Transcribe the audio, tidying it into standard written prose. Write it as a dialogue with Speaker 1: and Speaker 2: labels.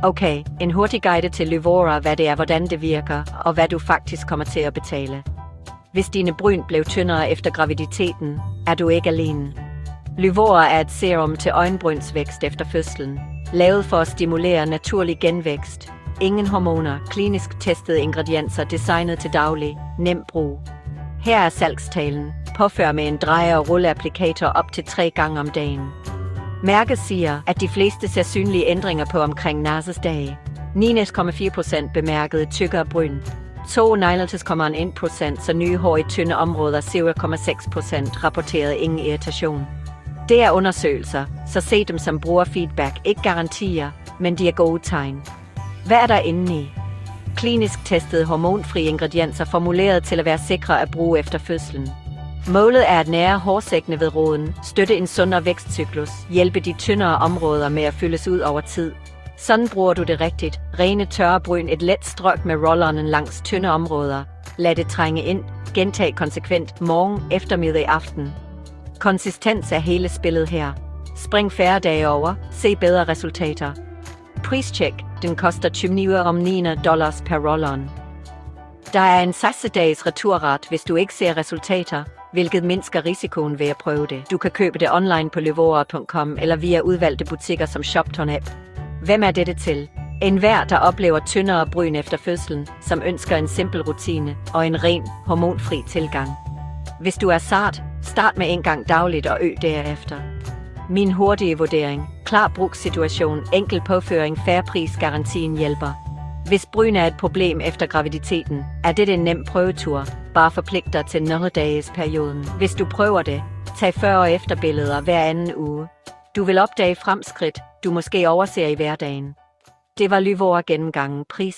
Speaker 1: Okay, en hurtig guide til Lyvora, hvad det er, hvordan det virker, og hvad du faktisk kommer til at betale. Hvis dine bryn blev tyndere efter graviditeten, er du ikke alene. Lyvora er et serum til øjenbrynsvækst efter fødslen, lavet for at stimulere naturlig genvækst. Ingen hormoner, klinisk testede ingredienser designet til daglig, nem brug. Her er salgstalen. Påfør med en dreje- og rulleapplikator op til 3 gange om dagen. Mærket siger, at de fleste ser synlige ændringer på omkring næsesdage. 9,4% bemærkede tykkere bryn. 2,1%, så nye hår i tynde områder. 0,6% rapporterede ingen irritation. Det er undersøgelser, så se dem som brugerfeedback, ikke garantier, men de er gode tegn. Hvad er der indeni? Klinisk testede hormonfrie ingredienser formuleret til at være sikre at bruge efter fødslen. Målet er at nære hårsækkene ved roden, støtte en sundere vækstcyklus, hjælpe de tyndere områder med at fyldes ud over tid. Sådan bruger du det rigtigt. Rene tørre bryn, et let strøk med rolleren langs tynde områder. Lad det trænge ind. Gentag konsekvent morgen, eftermiddag, aften. Konsistens er hele spillet her. Spring færre dage over. Se bedre resultater. Prischeck. Den koster $29 per roll-on. Der er en 60-dages returret, hvis du ikke ser resultater, hvilket mindsker risikoen ved at prøve det. Du kan købe det online på lyvora.com eller via udvalgte butikker som ShopTon-app. Hvem er dette til? Enhver, der oplever tyndere bryn efter fødslen, som ønsker en simpel rutine og en ren, hormonfri tilgang. Hvis du er sart, start med en gang dagligt og øg derefter. Min hurtige vurdering. Klar brugssituation, enkel påføring, fair pris, garantien hjælper. Hvis bryn er et problem efter graviditeten, er det en nem prøvetur. Bare forpligt dig til 0 dages perioden. Hvis du prøver det, tag før- og efterbilleder hver anden uge. Du vil opdage fremskridt, du måske overser i hverdagen. Det var Lyvora gennemgangen. Pris.